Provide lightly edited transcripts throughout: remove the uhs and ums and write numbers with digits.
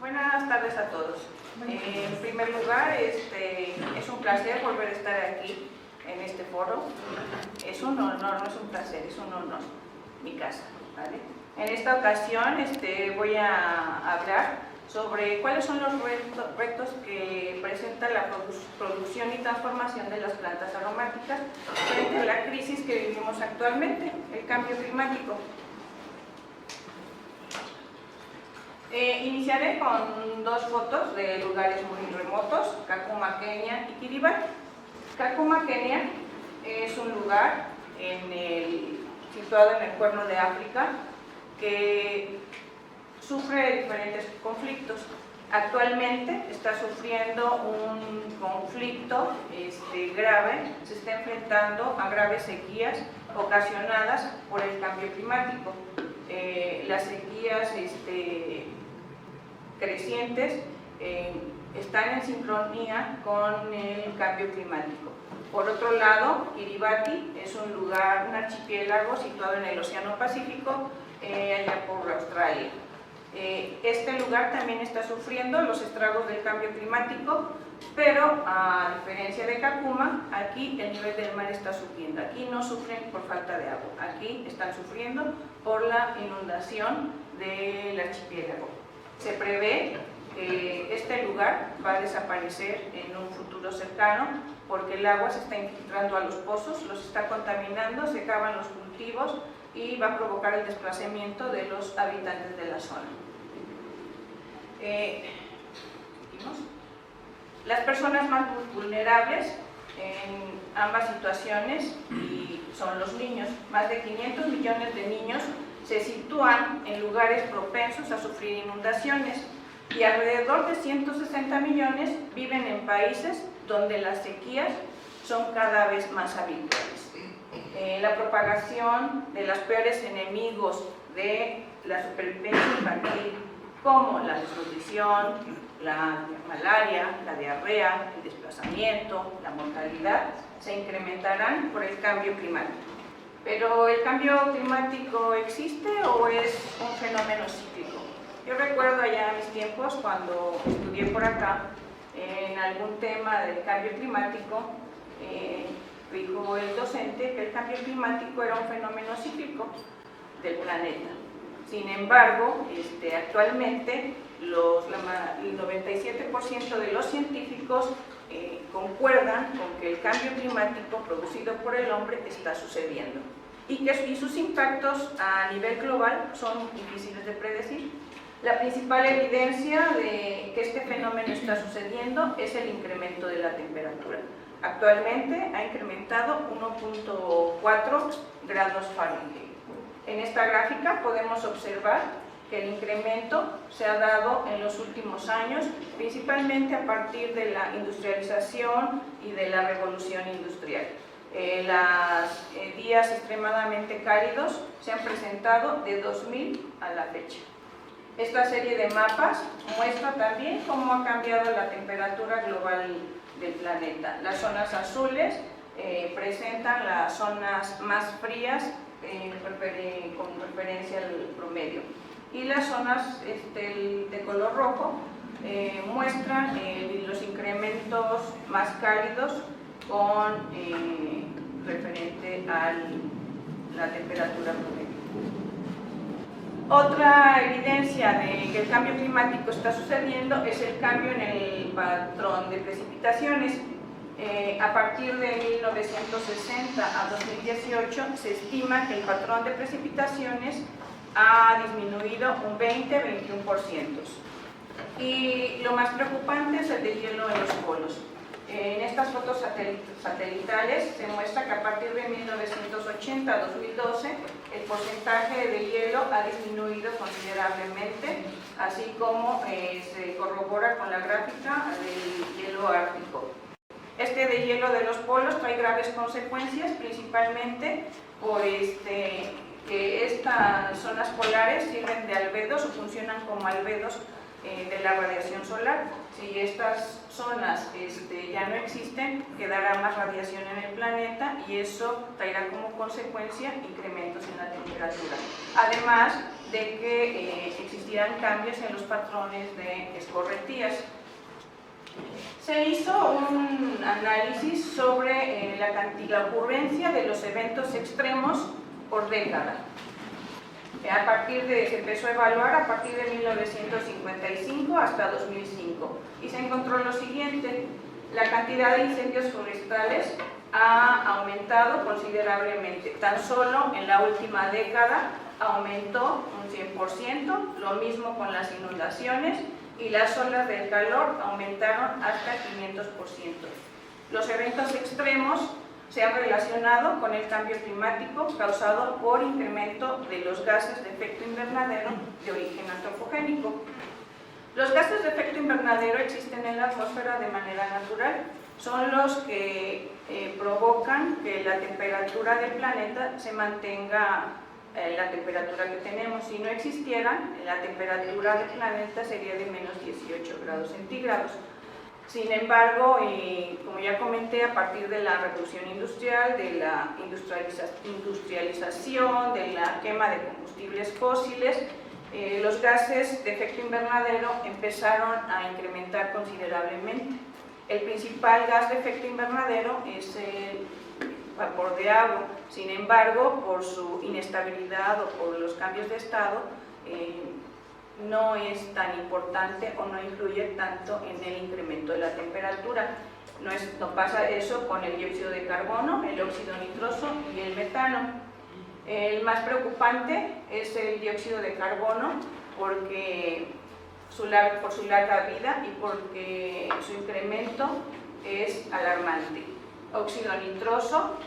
Buenas tardes a todos. En primer lugar, es un placer volver a estar aquí en este foro. Es un honor, no es un placer, es un honor, mi casa, ¿vale? En esta ocasión voy a hablar sobre cuáles son los retos que presenta la producción y transformación de las plantas aromáticas frente a la crisis que vivimos actualmente, el cambio climático. Iniciaré con dos fotos de lugares muy remotos, Kakuma, Kenia y Kiribati. Kakuma, Kenia es un lugar situado en el Cuerno de África que sufre diferentes conflictos. Actualmente está sufriendo un conflicto grave, se está enfrentando a graves sequías ocasionadas por el cambio climático. Las sequías crecientes están en sincronía con el cambio climático. Por otro lado, Kiribati es un archipiélago situado en el Océano Pacífico, allá por Australia. Este lugar también está sufriendo los estragos del cambio climático, pero a diferencia de Kakuma, aquí el nivel del mar está subiendo. Aquí no sufren por falta de agua, aquí están sufriendo por la inundación del archipiélago. Se prevé que este lugar va a desaparecer en un futuro cercano porque el agua se está infiltrando a los pozos, los está contaminando, se acaban los cultivos y va a provocar el desplazamiento de los habitantes de la zona. Las personas más vulnerables en ambas situaciones son los niños. Más de 500 millones de niños se sitúan en lugares propensos a sufrir inundaciones y alrededor de 160 millones viven en países donde las sequías son cada vez más habituales. La propagación de los peores enemigos de la supervivencia infantil, como la desnutrición, la malaria, la diarrea, el desplazamiento, la mortalidad, se incrementarán por el cambio climático. ¿Pero el cambio climático existe o es un fenómeno cíclico? Yo recuerdo allá mis tiempos, cuando estudié por acá, en algún tema del cambio climático, dijo el docente que el cambio climático era un fenómeno cíclico del planeta. Sin embargo, actualmente el 97% de los científicos concuerdan con que el cambio climático producido por el hombre está sucediendo y sus impactos a nivel global son difíciles de predecir. La principal evidencia de que este fenómeno está sucediendo es el incremento de la temperatura. Actualmente ha incrementado 1.4 grados Fahrenheit. En esta gráfica podemos observar que el incremento se ha dado en los últimos años, principalmente a partir de la industrialización y de la revolución industrial. Los días extremadamente cálidos se han presentado de 2000 a la fecha. Esta serie de mapas muestra también cómo ha cambiado la temperatura global del planeta. Las zonas azules presentan las zonas más frías con referencia al promedio. Y las zonas de color rojo muestran los incrementos más cálidos con referente a la temperatura promedio. Otra evidencia de que el cambio climático está sucediendo es el cambio en el patrón de precipitaciones. A partir de 1960 a 2018 se estima que el patrón de precipitaciones ha disminuido un 20-21%. Y lo más preocupante es el de hielo en los polos. En estas fotos satelitales se muestra que a partir de 1980 a 2012 el porcentaje de hielo ha disminuido considerablemente, así como se corrobora con la gráfica del hielo ártico. Este de hielo de los polos trae graves consecuencias, principalmente por que estas zonas polares sirven de albedos o funcionan como albedos de la radiación solar. Si estas zonas ya no existen, quedará más radiación en el planeta y eso traerá como consecuencia incrementos en la temperatura. Además de que existieran cambios en los patrones de escorrentías. Se hizo un análisis sobre la ocurrencia de los eventos extremos por década. Se empezó a evaluar a partir de 1955 hasta 2005 y se encontró lo siguiente: la cantidad de incendios forestales ha aumentado considerablemente. Tan solo en la última década aumentó un 100%, lo mismo con las inundaciones, y las olas del calor aumentaron hasta 500%. Los eventos extremos se han relacionado con el cambio climático causado por incremento de los gases de efecto invernadero de origen antropogénico. Los gases de efecto invernadero existen en la atmósfera de manera natural. Son los que provocan que la temperatura del planeta se mantenga la temperatura que tenemos. Si no existieran, la temperatura del planeta sería de menos 18 grados centígrados. Sin embargo, como ya comenté, a partir de la revolución industrial, de la industrialización, de la quema de combustibles fósiles, los gases de efecto invernadero empezaron a incrementar considerablemente. El principal gas de efecto invernadero es el vapor de agua. Sin embargo, por su inestabilidad o por los cambios de estado, no es tan importante o no influye tanto en el incremento de la temperatura. No pasa eso con el dióxido de carbono, el óxido nitroso y el metano. El más preocupante es el dióxido de carbono porque por su larga vida y porque su incremento es alarmante. Óxido nitroso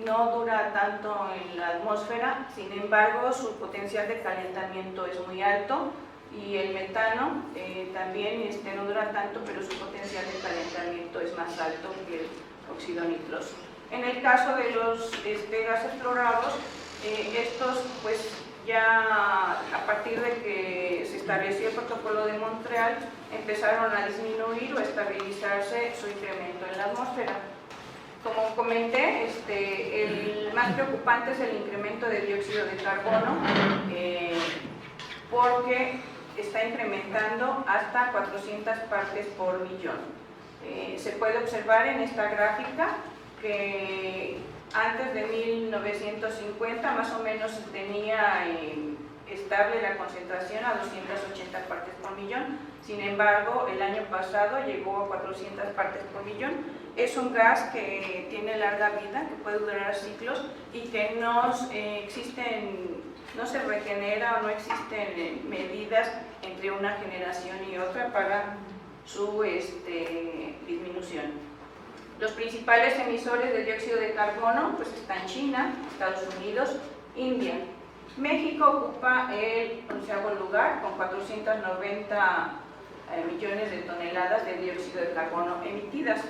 no dura tanto en la atmósfera, sin embargo su potencial de calentamiento es muy alto, y el metano también no dura tanto, pero su potencial de calentamiento es más alto que el óxido nitroso. En el caso de los gases fluorados, estos pues ya a partir de que se estableció el protocolo de Montreal empezaron a disminuir o a estabilizarse su incremento en la atmósfera. Como comenté, el más preocupante es el incremento de dióxido de carbono, porque está incrementando hasta 400 partes por millón. Se puede observar en esta gráfica que antes de 1950 más o menos tenía estable la concentración a 280 partes por millón. Sin embargo, el año pasado llegó a 400 partes por millón. Es un gas que tiene larga vida, que puede durar ciclos y que no se regenera o no existen medidas entre una generación y otra para su disminución. Los principales emisores de dióxido de carbono pues están China, Estados Unidos, India. México ocupa el 11º lugar con 490 millones de toneladas de dióxido de carbono emitidas.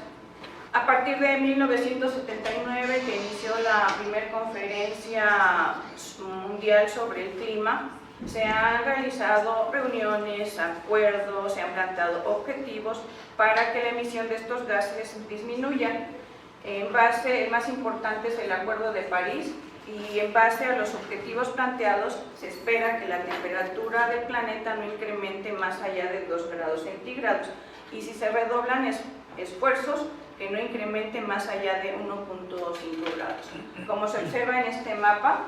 A partir de 1979, que inició la primera conferencia mundial sobre el clima, se han realizado reuniones, acuerdos, se han planteado objetivos para que la emisión de estos gases disminuya. El más importante es el Acuerdo de París, y en base a los objetivos planteados se espera que la temperatura del planeta no incremente más allá de 2 grados centígrados, y si se redoblan esfuerzos, que no incremente más allá de 1.5 grados. Como se observa en este mapa,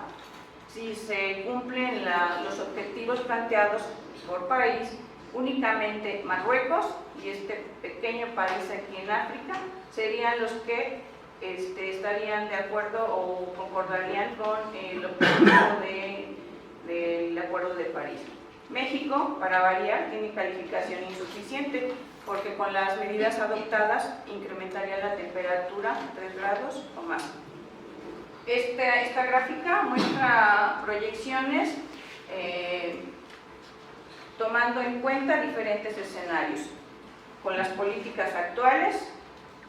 si se cumplen los objetivos planteados por país, únicamente Marruecos y este pequeño país aquí en África serían los que estarían de acuerdo o concordarían con el objetivo del Acuerdo de París. México, para variar, tiene calificación insuficiente porque con las medidas adoptadas incrementaría la temperatura 3 grados o más. Esta gráfica muestra proyecciones tomando en cuenta diferentes escenarios, con las políticas actuales,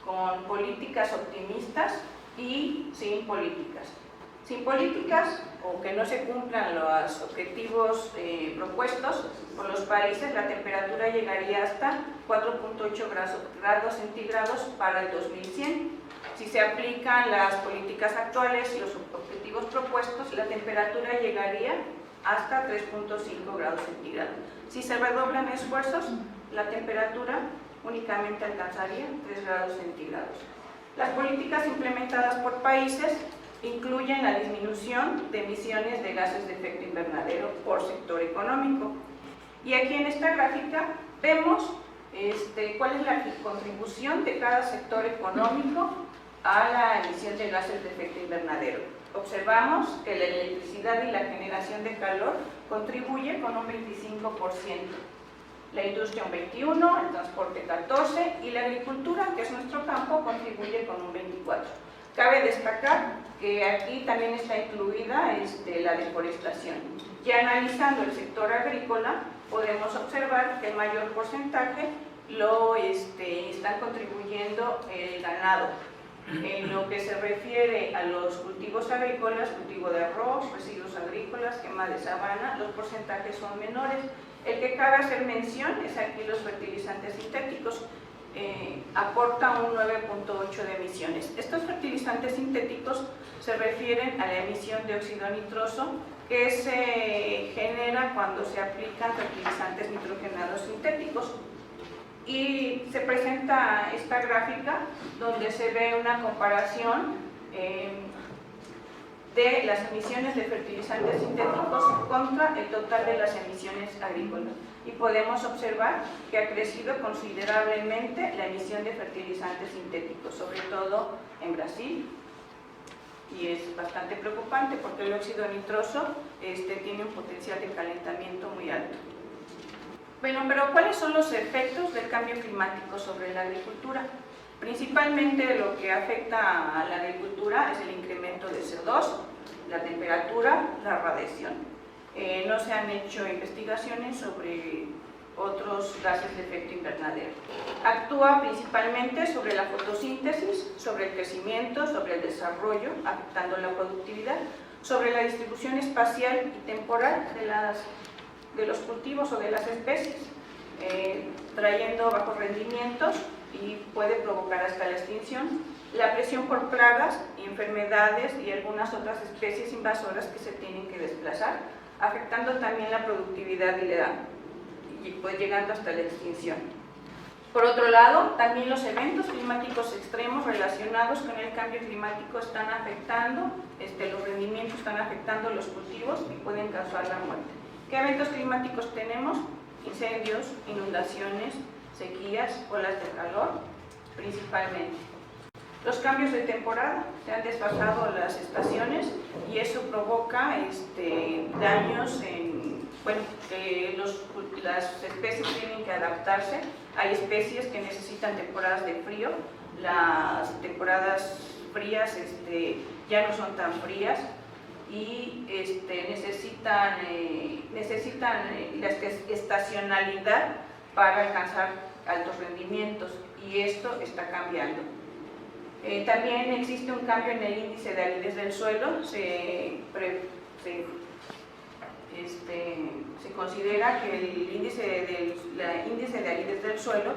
con políticas optimistas y sin políticas. Sin políticas o que no se cumplan los objetivos propuestos por los países, la temperatura llegaría hasta 4.8 grados centígrados para el 2100. Si se aplican las políticas actuales y los objetivos propuestos, la temperatura llegaría hasta 3.5 grados centígrados. Si se redoblan esfuerzos, la temperatura únicamente alcanzaría 3 grados centígrados. Las políticas implementadas por países incluyen la disminución de emisiones de gases de efecto invernadero por sector económico. Y aquí en esta gráfica vemos cuál es la contribución de cada sector económico a la emisión de gases de efecto invernadero. Observamos que la electricidad y la generación de calor contribuye con un 25%, la industria un 21%, el transporte 14% y la agricultura, que es nuestro campo, contribuye con un 24%. Cabe destacar que aquí también está incluida la deforestación. Ya analizando el sector agrícola, podemos observar que el mayor porcentaje lo están contribuyendo el ganado. En lo que se refiere a los cultivos agrícolas, cultivo de arroz, residuos agrícolas, quema de sabana, los porcentajes son menores. El que cabe hacer mención es aquí los fertilizantes sintéticos, aporta un 9.8 de emisiones. Estos fertilizantes sintéticos se refieren a la emisión de óxido nitroso que se genera cuando se aplican fertilizantes nitrogenados sintéticos. Y se presenta esta gráfica donde se ve una comparación de las emisiones de fertilizantes sintéticos contra el total de las emisiones agrícolas. Y podemos observar que ha crecido considerablemente la emisión de fertilizantes sintéticos, sobre todo en Brasil, y es bastante preocupante porque el óxido nitroso tiene un potencial de calentamiento muy alto. Bueno, pero ¿cuáles son los efectos del cambio climático sobre la agricultura? Principalmente lo que afecta a la agricultura es el incremento de CO2, la temperatura, la radiación. No se han hecho investigaciones sobre otros gases de efecto invernadero. Actúa principalmente sobre la fotosíntesis, sobre el crecimiento, sobre el desarrollo, afectando la productividad, sobre la distribución espacial y temporal de los cultivos o de las especies, trayendo bajos rendimientos y puede provocar hasta la extinción, la presión por plagas, enfermedades y algunas otras especies invasoras que se tienen que desplazar, afectando también la productividad y pues llegando hasta la extinción. Por otro lado, también los eventos climáticos extremos relacionados con el cambio climático están afectando, los rendimientos están afectando los cultivos y pueden causar la muerte. ¿Qué eventos climáticos tenemos? Incendios, inundaciones, sequías, olas de calor, principalmente. Los cambios de temporada, se han desfasado las estaciones y eso provoca daños las especies tienen que adaptarse. Hay especies que necesitan temporadas de frío, las temporadas frías ya no son tan frías y necesitan la estacionalidad para alcanzar altos rendimientos y esto está cambiando. También existe un cambio en el índice de aridez del suelo, se considera que el índice de aridez del suelo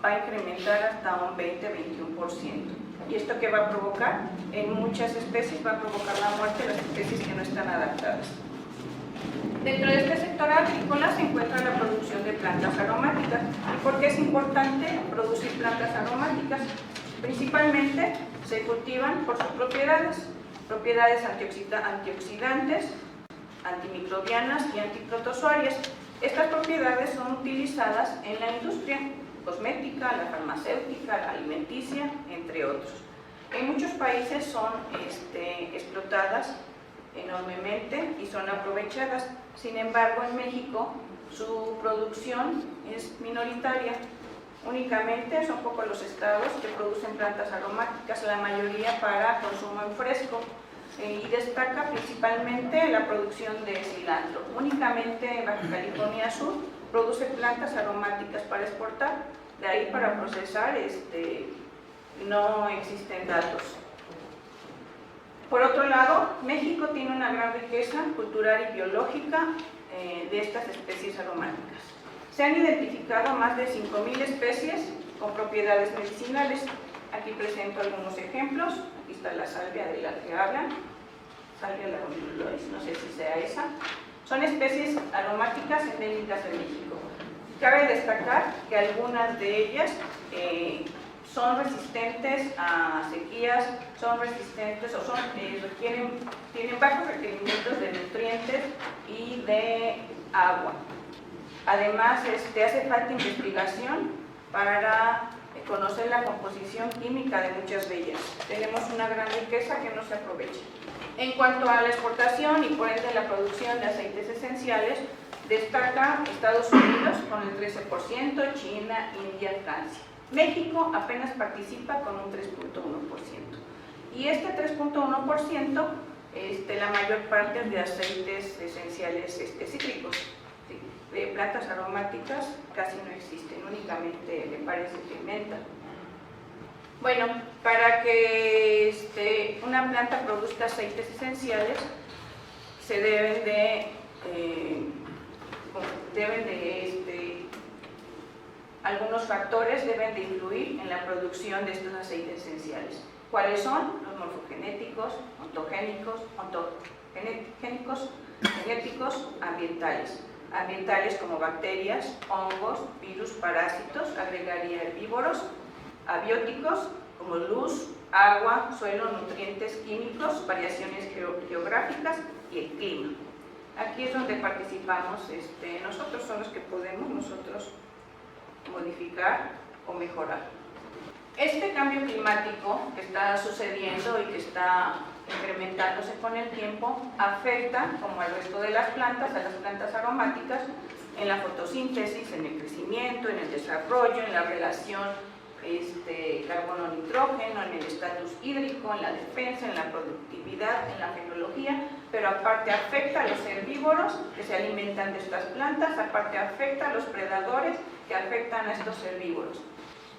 va a incrementar hasta un 20-21%. ¿Y esto qué va a provocar? En muchas especies va a provocar la muerte de las especies que no están adaptadas. Dentro de este sector agrícola se encuentra la producción de plantas aromáticas. ¿Y por qué es importante producir plantas aromáticas? Principalmente se cultivan por sus propiedades antioxidantes, antimicrobianas y antiprotozoarias. Estas propiedades son utilizadas en la industria cosmética, la farmacéutica, la alimenticia, entre otros. En muchos países son explotadas enormemente y son aprovechadas. Sin embargo, en México su producción es minoritaria. Únicamente son pocos los estados que producen plantas aromáticas, la mayoría para consumo en fresco. Y destaca principalmente la producción de cilantro. Únicamente Baja California Sur produce plantas aromáticas para exportar, de ahí para procesar no existen datos. Por otro lado, México tiene una gran riqueza cultural y biológica de estas especies aromáticas. Se han identificado más de 5.000 especies con propiedades medicinales. Aquí presento algunos ejemplos. Aquí está la salvia de la que hablan, salvia laramilois, no sé si sea esa. Son especies aromáticas endémicas de México. Cabe destacar que algunas de ellas son resistentes a sequías, son resistentes o tienen bajos requerimientos de nutrientes y de agua. Además, hace falta investigación para conocer la composición química de muchas de ellas. Tenemos una gran riqueza que no se aprovecha. En cuanto a la exportación y por ende la producción de aceites esenciales, destaca Estados Unidos con el 13%, China, India, Francia. México apenas participa con un 3.1%. Y este 3.1%, la mayor parte es de aceites esenciales cítricos. De plantas aromáticas casi no existen, únicamente le parece pigmenta. Bueno, para que una planta produzca aceites esenciales se algunos factores deben de influir en la producción de estos aceites esenciales. ¿Cuáles son? Los morfogenéticos, ontogénicos, genéticos, ambientales. Ambientales como bacterias, hongos, virus, parásitos, agregaría herbívoros, abióticos como luz, agua, suelo, nutrientes químicos, variaciones geográficas y el clima. Aquí es donde participamos, nosotros son los que podemos modificar o mejorar. Este cambio climático que está sucediendo y que está incrementándose con el tiempo afecta, como al resto de las plantas, a las plantas aromáticas en la fotosíntesis, en el crecimiento, en el desarrollo, en la relación carbono-nitrógeno, en el estatus hídrico, en la defensa, en la productividad, en la fenología, pero aparte afecta a los herbívoros que se alimentan de estas plantas, aparte afecta a los predadores que afectan a estos herbívoros.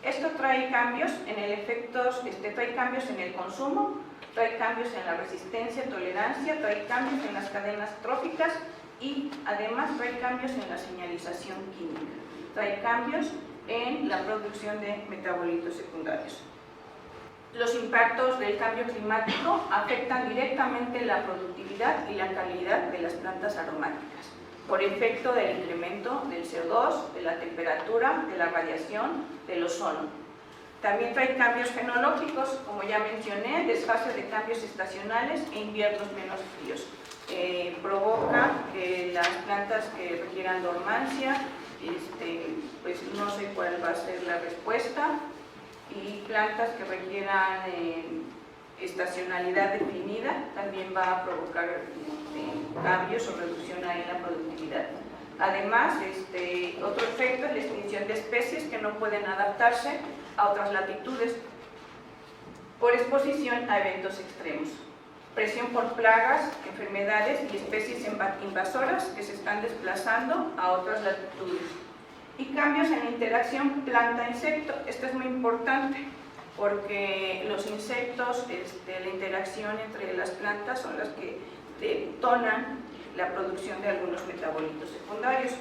Esto trae cambios en trae cambios en el consumo, trae cambios en la resistencia, tolerancia, trae cambios en las cadenas tróficas y además trae cambios en la señalización química, trae cambios en la producción de metabolitos secundarios. Los impactos del cambio climático afectan directamente la productividad y la calidad de las plantas aromáticas, por efecto del incremento del CO2, de la temperatura, de la radiación, del ozono. También trae cambios fenológicos, como ya mencioné, desfases de cambios estacionales e inviernos menos fríos. Provoca que las plantas que requieran dormancia, pues no sé cuál va a ser la respuesta, y plantas que requieran estacionalidad definida también va a provocar cambios o reducción ahí en la productividad. Además, otro efecto es la extinción de especies que no pueden adaptarse a otras latitudes por exposición a eventos extremos. Presión por plagas, enfermedades y especies invasoras que se están desplazando a otras latitudes. Y cambios en la interacción planta-insecto. Esto es muy importante porque los insectos, la interacción entre las plantas son las que detonan la producción de algunos metabolitos secundarios.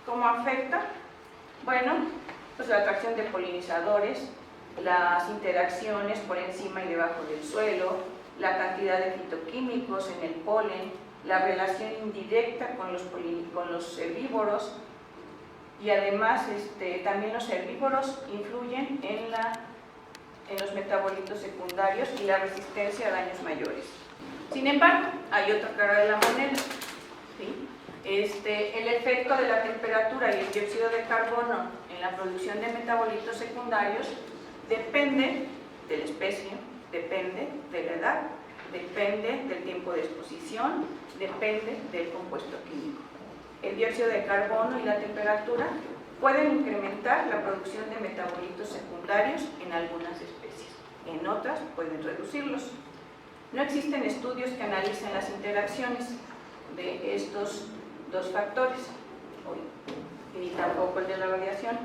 ¿Cómo afecta? Bueno, pues la atracción de polinizadores, las interacciones por encima y debajo del suelo, la cantidad de fitoquímicos en el polen, la relación indirecta con los herbívoros, y además también los herbívoros influyen en los metabolitos secundarios y la resistencia a daños mayores. Sin embargo, hay otra cara de la moneda, ¿sí? El efecto de la temperatura y el dióxido de carbono en la producción de metabolitos secundarios depende de la especie, depende de la edad, depende del tiempo de exposición, depende del compuesto químico. El dióxido de carbono y la temperatura pueden incrementar la producción de metabolitos secundarios en algunas especies, en otras pueden reducirlos. No existen estudios que analicen las interacciones de estos dos factores, ni tampoco el de la radiación.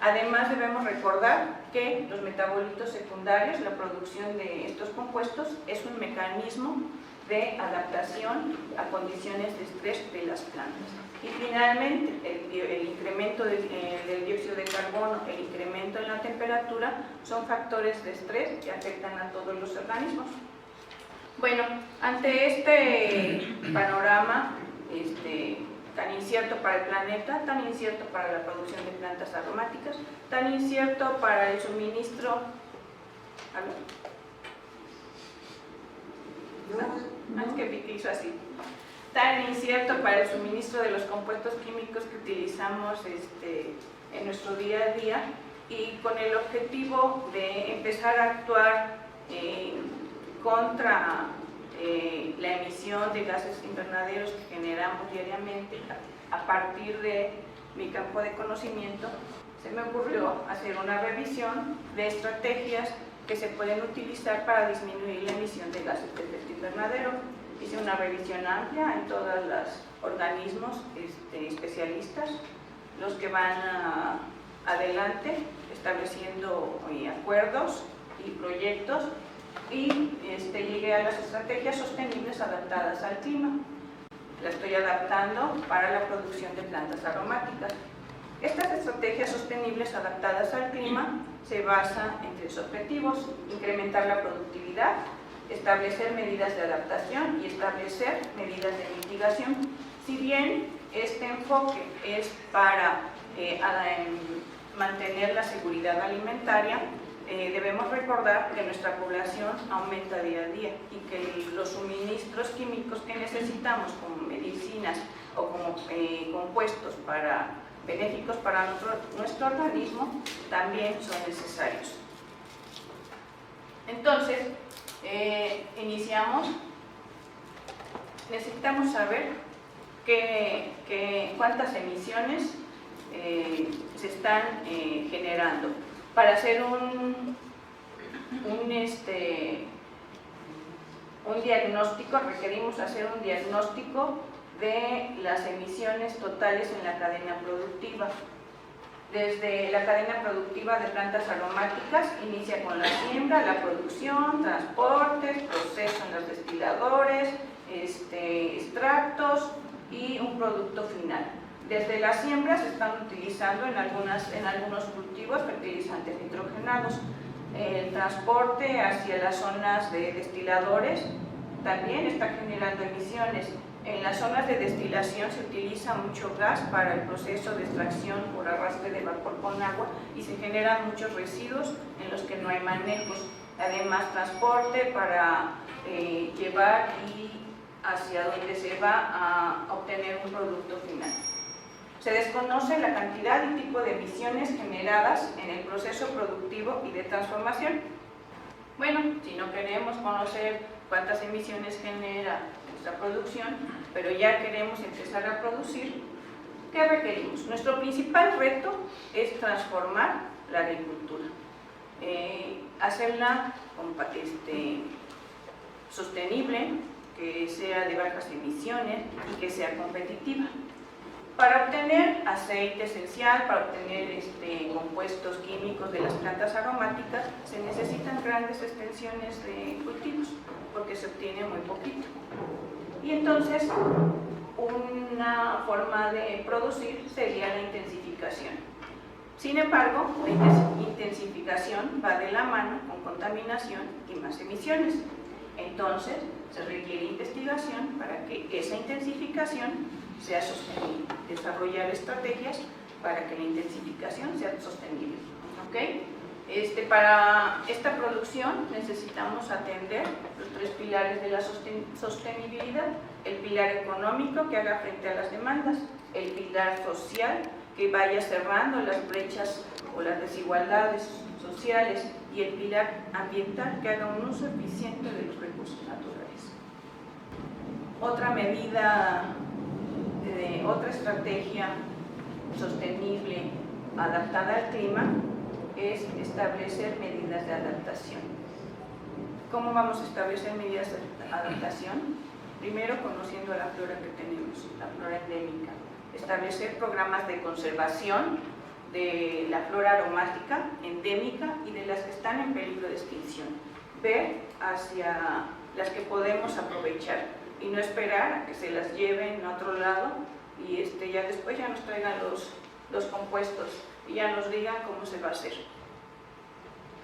Además, debemos recordar que los metabolitos secundarios, la producción de estos compuestos, es un mecanismo de adaptación a condiciones de estrés de las plantas. Y finalmente, el incremento del dióxido de carbono, el incremento en la temperatura, son factores de estrés que afectan a todos los organismos. Bueno, ante este panorama tan incierto para el planeta, tan incierto para la producción de plantas aromáticas, tan incierto para el suministro... Es que vi que hizo así. Tan incierto para el suministro de los compuestos químicos que utilizamos en nuestro día a día, y con el objetivo de empezar a actuar contra la emisión de gases invernaderos que generamos diariamente a partir de mi campo de conocimiento, se me ocurrió hacer una revisión de estrategias que se pueden utilizar para disminuir la emisión de gases de efecto invernadero. Hice una revisión amplia en todos los organismos especialistas, los que van adelante estableciendo acuerdos y proyectos, y llegué a las estrategias sostenibles adaptadas al clima. La estoy adaptando para la producción de plantas aromáticas. Estas estrategias sostenibles adaptadas al clima se basan en 3 objetivos: incrementar la productividad, establecer medidas de adaptación y establecer medidas de mitigación. Si bien este enfoque es para mantener la seguridad alimentaria, debemos recordar que nuestra población aumenta día a día y que los suministros químicos que necesitamos, como medicinas o como compuestos benéficos para nuestro organismo, también son necesarios. Entonces, iniciamos. Necesitamos saber cuántas emisiones se están generando. Para hacer un diagnóstico, requerimos hacer un diagnóstico de las emisiones totales en la cadena productiva. Desde la cadena productiva de plantas aromáticas inicia con la siembra, la producción, transportes, proceso en los destiladores, extractos y un producto final. Desde la siembra se están utilizando en algunos cultivos fertilizantes nitrogenados. El transporte hacia las zonas de destiladores también está generando emisiones. En las zonas de destilación se utiliza mucho gas para el proceso de extracción por arrastre de vapor con agua y se generan muchos residuos en los que no hay manejos. Además, transporte para llevar y hacia donde se va a obtener un producto final. Se desconoce la cantidad y tipo de emisiones generadas en el proceso productivo y de transformación. Bueno, si no queremos conocer cuántas emisiones genera nuestra producción, pero ya queremos empezar a producir, ¿qué requerimos? Nuestro principal reto es transformar la agricultura, hacerla sostenible, que sea de bajas emisiones y que sea competitiva. Para obtener aceite esencial, para obtener compuestos químicos de las plantas aromáticas, se necesitan grandes extensiones de cultivos, porque se obtiene muy poquito. Y entonces, una forma de producir sería la intensificación. Sin embargo, la intensificación va de la mano con contaminación y más emisiones. Entonces, se requiere investigación para que esa intensificación sea sostenible, desarrollar estrategias para que la intensificación sea sostenible. ¿Okay? Para esta producción necesitamos atender los 3 pilares de la sostenibilidad: el pilar económico, que haga frente a las demandas; el pilar social, que vaya cerrando las brechas o las desigualdades sociales; y el pilar ambiental, que haga un uso eficiente de los recursos naturales. Otra medida, otra estrategia sostenible adaptada al clima es establecer medidas de adaptación. ¿Cómo vamos a establecer medidas de adaptación? Primero, conociendo la flora que tenemos, la flora endémica. Establecer programas de conservación de la flora aromática endémica y de las que están en peligro de extinción. Ver hacia las que podemos aprovechar y no esperar a que se las lleven a otro lado y ya después ya nos traigan los compuestos y ya nos digan cómo se va a hacer.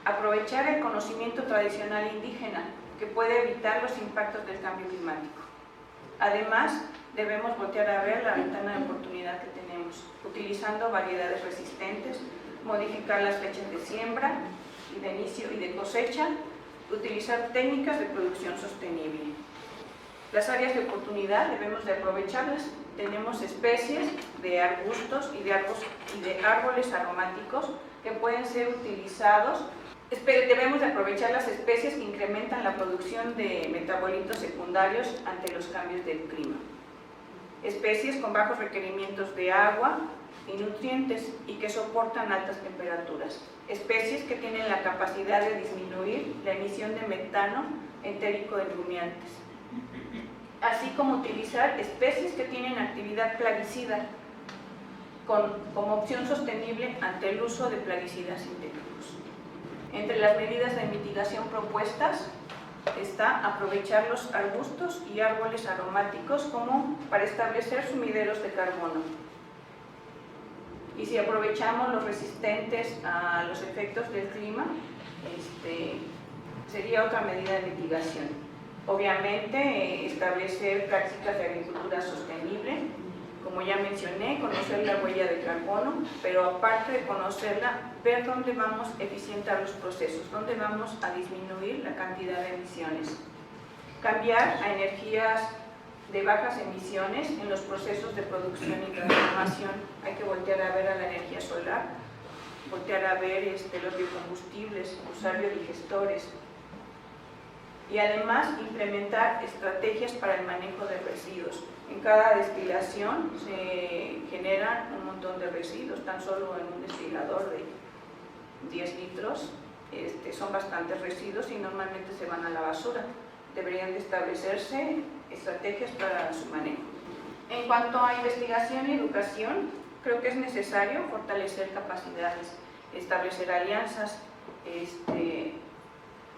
Aprovechar el conocimiento tradicional indígena, que puede evitar los impactos del cambio climático. Además, debemos voltear a ver la ventana de oportunidad que tenemos, utilizando variedades resistentes, modificar las fechas de siembra y de inicio y de cosecha, utilizar técnicas de producción sostenible. Las áreas de oportunidad debemos de aprovecharlas. Tenemos especies de arbustos y de árboles aromáticos que pueden ser utilizados. Debemos de aprovechar las especies que incrementan la producción de metabolitos secundarios ante los cambios del clima. Especies con bajos requerimientos de agua y nutrientes y que soportan altas temperaturas. Especies que tienen la capacidad de disminuir la emisión de metano entérico de rumiantes. Así como utilizar especies que tienen actividad plaguicida como opción sostenible ante el uso de plaguicidas sintéticos. Entre las medidas de mitigación propuestas está aprovechar los arbustos y árboles aromáticos como para establecer sumideros de carbono. Y si aprovechamos los resistentes a los efectos del clima, sería otra medida de mitigación. Obviamente, establecer prácticas de agricultura sostenible, como ya mencioné, conocer la huella de carbono, pero aparte de conocerla, ver dónde vamos a eficientar los procesos, dónde vamos a disminuir la cantidad de emisiones. Cambiar a energías de bajas emisiones en los procesos de producción y transformación. Hay que voltear a ver a la energía solar, voltear a ver los biocombustibles, usar biodigestores. Y además implementar estrategias para el manejo de residuos. En cada destilación se generan un montón de residuos, tan solo en un destilador de 10 litros son bastantes residuos y normalmente se van a la basura. Deberían de establecerse estrategias para su manejo. En cuanto a investigación y educación, creo que es necesario fortalecer capacidades, establecer alianzas,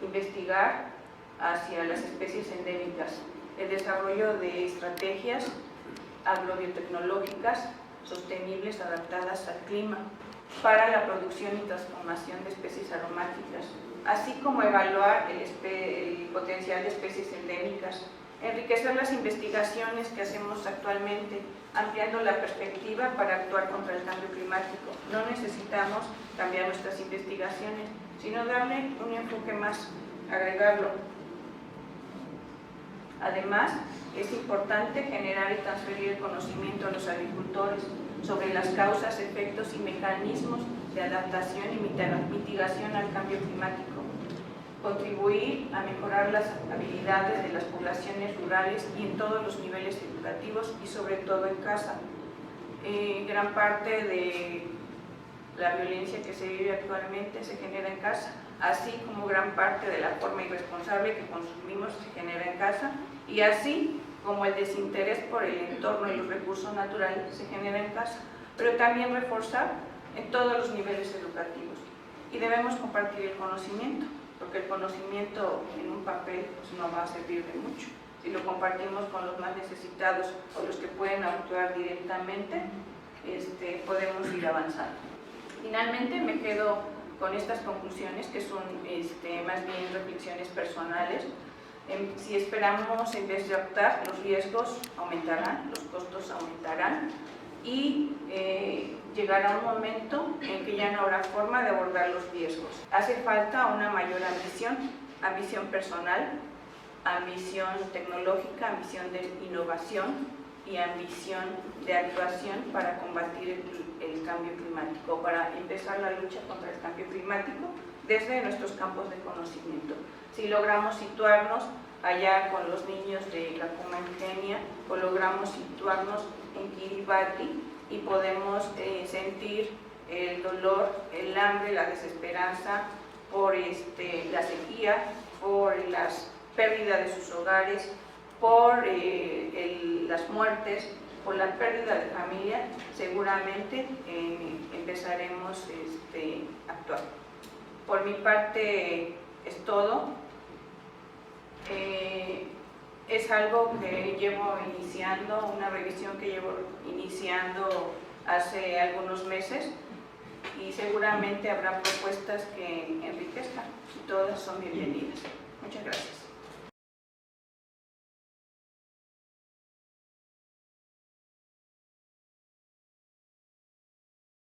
investigar hacia las especies endémicas, el desarrollo de estrategias agrobiotecnológicas sostenibles adaptadas al clima para la producción y transformación de especies aromáticas, así como evaluar el potencial de especies endémicas, enriquecer las investigaciones que hacemos actualmente, ampliando la perspectiva para actuar contra el cambio climático. No necesitamos cambiar nuestras investigaciones, sino darle un enfoque más, agregarlo. Además, es importante generar y transferir el conocimiento a los agricultores sobre las causas, efectos y mecanismos de adaptación y mitigación al cambio climático. Contribuir a mejorar las habilidades de las poblaciones rurales y en todos los niveles educativos y sobre todo en casa. Gran parte de la violencia que se vive actualmente se genera en casa, así como gran parte de la forma irresponsable que consumimos se genera en casa, y así como el desinterés por el entorno y los recursos naturales se genera en casa, pero también reforzar en todos los niveles educativos. Y debemos compartir el conocimiento, porque el conocimiento en un papel no va a servir de mucho. Si lo compartimos con los más necesitados o los que pueden actuar directamente, podemos ir avanzando. Finalmente me quedo con estas conclusiones que son más bien reflexiones personales. Si esperamos, en vez de optar, los riesgos aumentarán, los costos aumentarán y llegará un momento en que ya no habrá forma de abordar los riesgos. Hace falta una mayor ambición personal, ambición tecnológica, ambición de innovación y ambición de actuación para combatir el cambio climático, para empezar la lucha contra el cambio climático desde nuestros campos de conocimiento. Si logramos situarnos allá con los niños de la Coma Ingenia, o logramos situarnos en Kiribati y podemos sentir el dolor, el hambre, la desesperanza por la sequía, por las pérdidas de sus hogares, por las muertes, por la pérdida de familia, seguramente empezaremos a actuar. Por mi parte es todo. Es algo que llevo iniciando, una revisión que llevo iniciando hace algunos meses y seguramente habrá propuestas que enriquezcan y todas son bienvenidas. Muchas gracias.